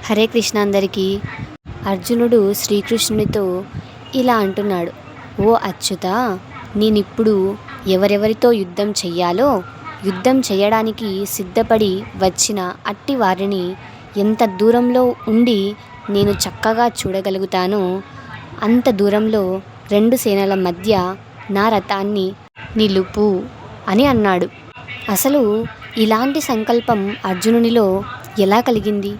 హరే కృష్ణ అందరికీ. అర్జునుడు శ్రీకృష్ణునితో ఇలా అంటున్నాడు, ఓ అచ్యుత, నేనిప్పుడు ఎవరెవరితో యుద్ధం చెయ్యాలో యుద్ధం చేయడానికి సిద్ధపడి వచ్చిన అట్టి వారిని ఎంత దూరంలో ఉండి నేను చక్కగా చూడగలుగుతానో అంత దూరంలో రెండు సేనల మధ్య నా రథాన్ని నిలుపు అని అన్నాడు. అసలు ఇలాంటి సంకల్పం అర్జునునిలో ఎలా కలిగింది?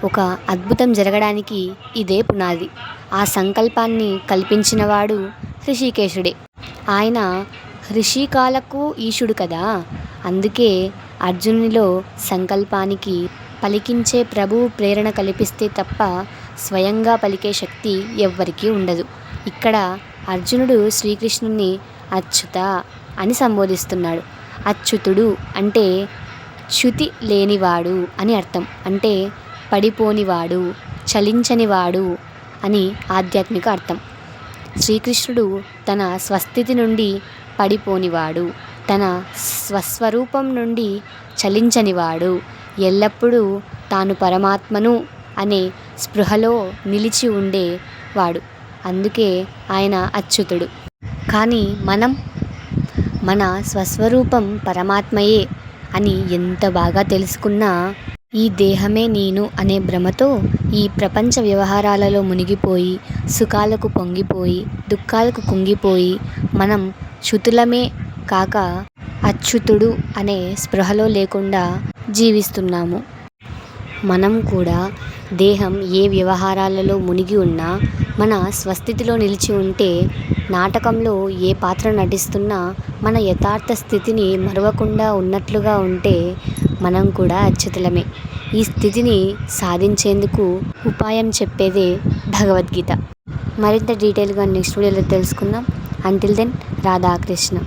ఒక అద్భుతం జరగడానికి ఇదే పునాది. ఆ సంకల్పాన్ని కల్పించినవాడు హృషికేశుడే. ఆయన హృషికాలకు ఈశుడు కదా. అందుకే అర్జునునిలో సంకల్పానికి పలికించే ప్రభువు ప్రేరణ కల్పిస్తే తప్ప స్వయంగా పలికే శక్తి ఎవ్వరికీ ఉండదు. ఇక్కడ అర్జునుడు శ్రీకృష్ణుని అచ్యుత అని సంబోధిస్తున్నాడు. అచ్యుతుడు అంటే చ్యుతి లేనివాడు అని అర్థం. అంటే పడిపోనివాడు, చలించనివాడు అని ఆధ్యాత్మిక అర్థం. శ్రీకృష్ణుడు తన స్వస్థితి నుండి పడిపోనివాడు, తన స్వస్వరూపం నుండి చలించనివాడు, ఎల్లప్పుడూ తాను పరమాత్మను అనే స్పృహలో నిలిచి ఉండేవాడు. అందుకే ఆయన అచ్యుతుడు. కానీ మన స్వస్వరూపం పరమాత్మయే అని ఎంత బాగా తెలుసుకున్నా ఈ దేహమే నేను అనే భ్రమతో ఈ ప్రపంచ వ్యవహారాలలో మునిగిపోయి, సుఖాలకు పొంగిపోయి, దుఃఖాలకు కుంగిపోయి మనం చ్యుతులమే కాక అచ్యుతుడు అనే స్పృహలో లేకుండా జీవిస్తున్నాము. మనం కూడా దేహం ఏ వ్యవహారాలలో మునిగి ఉన్నా మన స్వస్థితిలో నిలిచి ఉంటే, నాటకంలో ఏ పాత్ర నటిస్తున్నా మన యథార్థ స్థితిని మరవకుండా ఉన్నట్లుగా ఉంటే మనం కూడా అచ్యుతులమే. ఈ స్థితిని సాధించేందుకు ఉపాయం చెప్పేదే భగవద్గీత. మరింత డీటెయిల్గా నెక్స్ట్ వీడియోలో తెలుసుకుందాం. Until then, Radhakrishna.